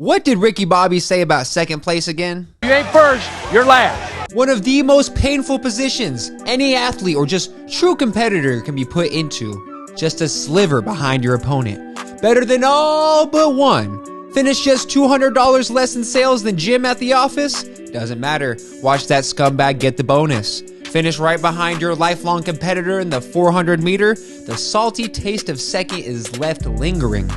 What did Ricky Bobby say about second place again? You ain't first, you're last. One of the most painful positions any athlete or just true competitor can be put into. Just a sliver behind your opponent. Better than all but one. Finish just $200 less in sales than Jim at the office? Doesn't matter. Watch that scumbag get the bonus. Finish right behind your lifelong competitor in the 400 meter? The salty taste of second is left lingering.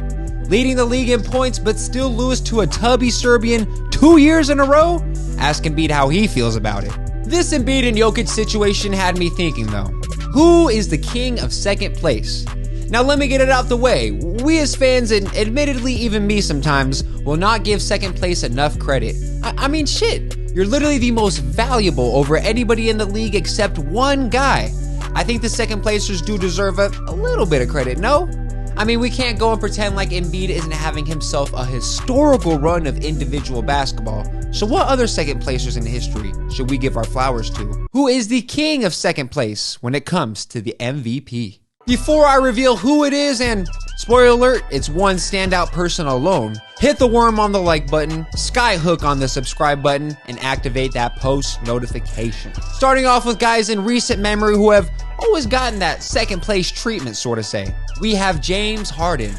Leading the league in points but still lose to a tubby Serbian 2 years in a row? Ask Embiid how he feels about it. This Embiid and Jokic situation had me thinking though. Who is the king of second place? Now let me get it out the way. We as fans, and admittedly even me sometimes, will not give second place enough credit. I mean shit, you're literally the most valuable over anybody in the league except one guy. I think the second placers do deserve a little bit of credit, no? I mean, we can't go and pretend like Embiid isn't having himself a historical run of individual basketball. So what other second placers in history should we give our flowers to? Who is the king of second place when it comes to the MVP? Before I reveal who it is, and spoiler alert, it's one standout person alone, hit the worm on the like button, skyhook on the subscribe button, and activate that post notification. Starting off with guys in recent memory who have always gotten that second place treatment, sort of say. We have James Harden.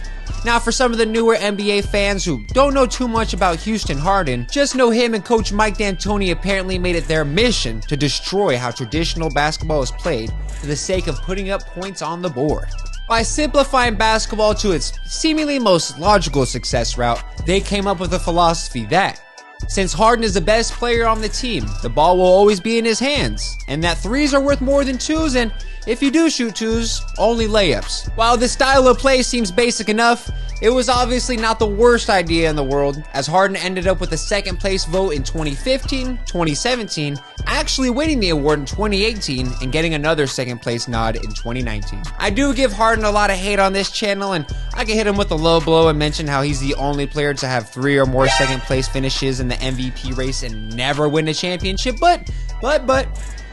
Now, for some of the newer NBA fans who don't know too much about Houston Harden, just know him and Coach Mike D'Antoni apparently made it their mission to destroy how traditional basketball is played for the sake of putting up points on the board. By simplifying basketball to its seemingly most logical success route, they came up with a philosophy that, since Harden is the best player on the team, the ball will always be in his hands, and that threes are worth more than twos, and if you do shoot twos, only layups. While this style of play seems basic enough, it was obviously not the worst idea in the world, as Harden ended up with a second place vote in 2015, 2017, actually winning the award in 2018, and getting another second place nod in 2019. I do give Harden a lot of hate on this channel, and I can hit him with a low blow and mention how he's the only player to have 3 or more second place finishes in the MVP race and never win a championship, but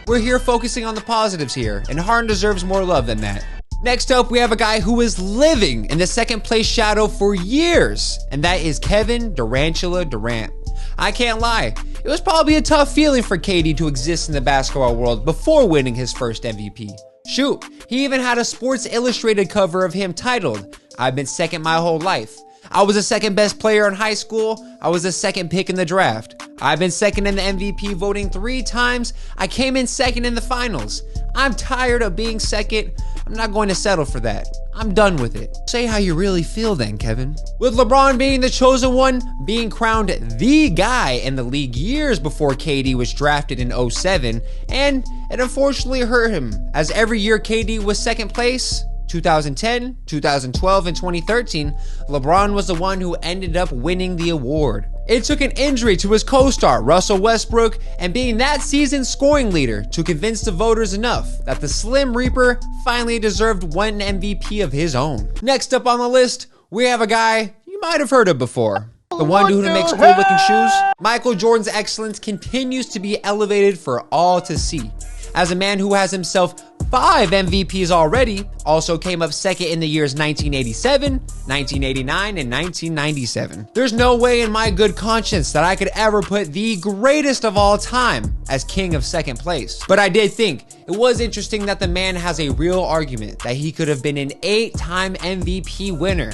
we're here focusing on the positives here, and Harden deserves more love than that. Next up, we have a guy who is living in the second place shadow for years, and that is Kevin Durant. I can't lie, it was probably a tough feeling for KD to exist in the basketball world before winning his first MVP. Shoot, he even had a Sports Illustrated cover of him titled, "I've been second my whole life. I was the second best player in high school. I was the second pick in the draft. I've been second in the MVP voting 3 times. I came in second in the finals. I'm tired of being second. I'm not going to settle for that. I'm done with it." Say how you really feel then, Kevin. With LeBron being the chosen one, being crowned the guy in the league years before KD was drafted in 07, and it unfortunately hurt him, as every year KD was second place, 2010, 2012, and 2013, LeBron was the one who ended up winning the award. It took an injury to his co-star, Russell Westbrook, and being that season's scoring leader to convince the voters enough that the Slim Reaper finally deserved one MVP of his own. Next up on the list, we have a guy you might have heard of before. The one who makes cool looking shoes. Michael Jordan's excellence continues to be elevated for all to see. As a man who has himself 5 MVPs already, also came up second in the years 1987, 1989, and 1997. There's no way in my good conscience that I could ever put the greatest of all time as king of second place. But I did think it was interesting that the man has a real argument that he could have been an 8-time MVP winner.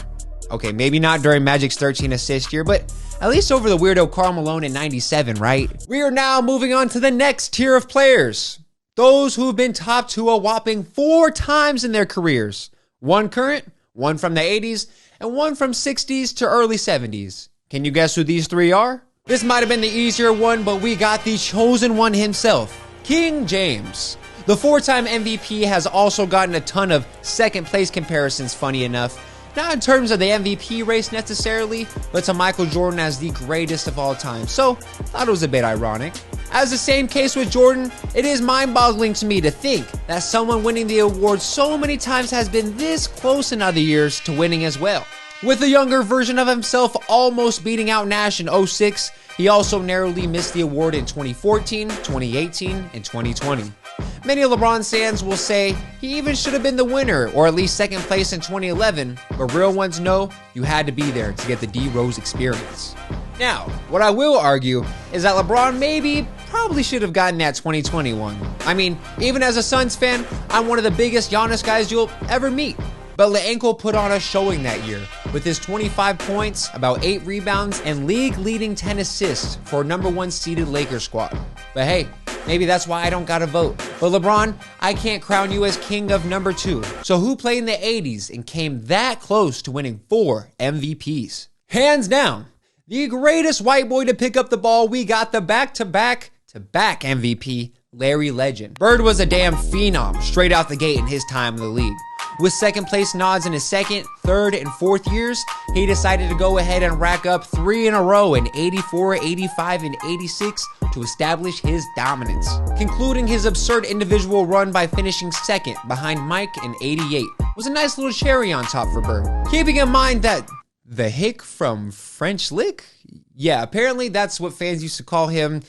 Okay, maybe not during Magic's 13 assist year, but at least over the weirdo Karl Malone in 97, right? We are now moving on to the next tier of players. Those who have been topped to a whopping 4 times in their careers. 1 current, 1 from the 80s, and 1 from 60s to early 70s. Can you guess who these 3 are? This might have been the easier one, but we got the chosen one himself, King James. The 4-time MVP has also gotten a ton of second place comparisons, funny enough. Not in terms of the MVP race necessarily, but to Michael Jordan as the greatest of all time. So, thought it was a bit ironic. As the same case with Jordan, it is mind-boggling to me to think that someone winning the award so many times has been this close in other years to winning as well. With a younger version of himself almost beating out Nash in 06, he also narrowly missed the award in 2014, 2018, and 2020. Many of LeBron's fans will say he even should have been the winner, or at least second place in 2011, but real ones know you had to be there to get the D-Rose experience. Now, what I will argue is that LeBron probably should have gotten that 2021. I mean, even as a Suns fan, I'm one of the biggest Giannis guys you'll ever meet. But LeAnkle put on a showing that year with his 25 points, about 8 rebounds, and league-leading 10 assists for a #1 seeded Lakers squad. But hey, maybe that's why I don't gotta vote. But LeBron, I can't crown you as king of #2. So who played in the 80s and came that close to winning 4 MVPs? Hands down, the greatest white boy to pick up the ball, we got the back-to-back MVP, Larry Legend. Bird was a damn phenom straight out the gate in his time in the league. With second place nods in his second, third, and fourth years, he decided to go ahead and rack up 3 in a row in 84, 85, and 86 to establish his dominance, concluding his absurd individual run by finishing second behind Mike in 88. Was a nice little cherry on top for Bird. Keeping in mind that the hick from French Lick? Yeah, apparently that's what fans used to call him.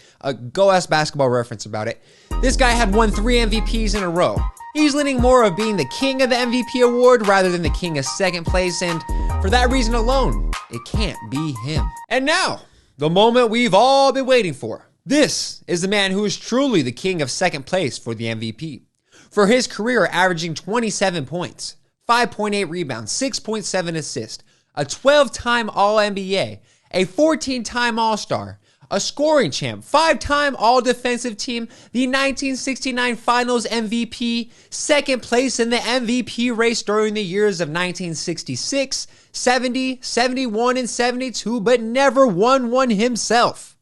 Go ask Basketball Reference about it. This guy had won 3 MVPs in a row. He's leaning more of being the king of the MVP award rather than the king of second place, and for that reason alone, it can't be him. And now, the moment we've all been waiting for. This is the man who is truly the king of second place for the MVP. For his career, averaging 27 points, 5.8 rebounds, 6.7 assists, a 12-time All-NBA, a 14-time All-Star, a scoring champ, 5-time All-Defensive Team, the 1969 Finals MVP, second place in the MVP race during the years of 1966, 70, 71, and 72, but never won one himself.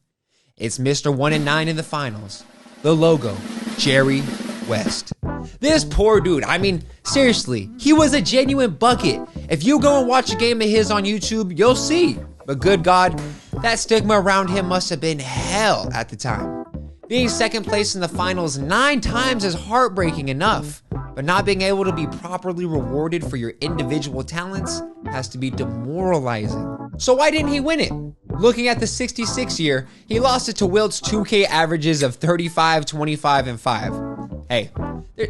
It's Mr. 1-9 in the finals. The logo, Jerry West. This poor dude, I mean, seriously, he was a genuine bucket. If you go and watch a game of his on YouTube, you'll see. But good God, that stigma around him must have been hell at the time. Being second place in the finals 9 times is heartbreaking enough, but not being able to be properly rewarded for your individual talents has to be demoralizing. So why didn't he win it? Looking at the 66 year, he lost it to Wilt's 2K averages of 35, 25, and 5. Hey,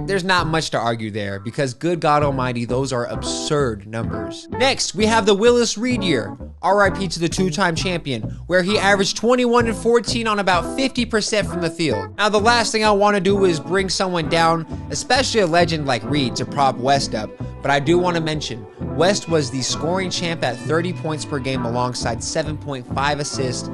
there's not much to argue there because good God almighty, those are absurd numbers. Next, we have the Willis Reed year, RIP to the 2-time champion, where he averaged 21 and 14 on about 50% from the field. Now, the last thing I want to do is bring someone down, especially a legend like Reed, to prop West up, but I do want to mention, West was the scoring champ at 30 points per game alongside 7.5 assists,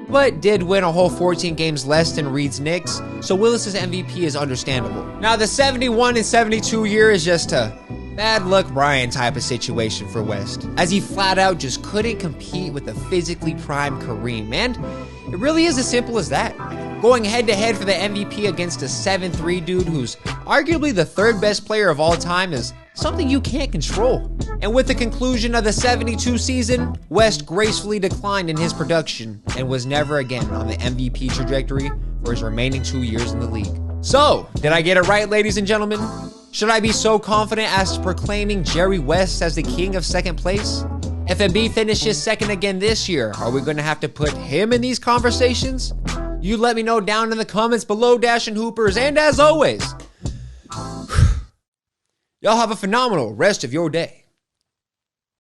but did win a whole 14 games less than Reed's Knicks, so Willis's MVP is understandable. Now, the 71 and 72 year is just a bad luck Brian type of situation for West, as he flat out just couldn't compete with the physically prime Kareem, and it really is as simple as that. Going head to head for the MVP against a 7'3" dude who's arguably the 3rd best player of all time is something you can't control. And with the conclusion of the 72 season, West gracefully declined in his production and was never again on the MVP trajectory for his remaining 2 years in the league. So, did I get it right, ladies and gentlemen? Should I be so confident as to proclaiming Jerry West as the king of second place? If Embiid finishes second again this year, are we going to have to put him in these conversations? You let me know down in the comments below, Dashin' Hoopers, and as always, y'all have a phenomenal rest of your day.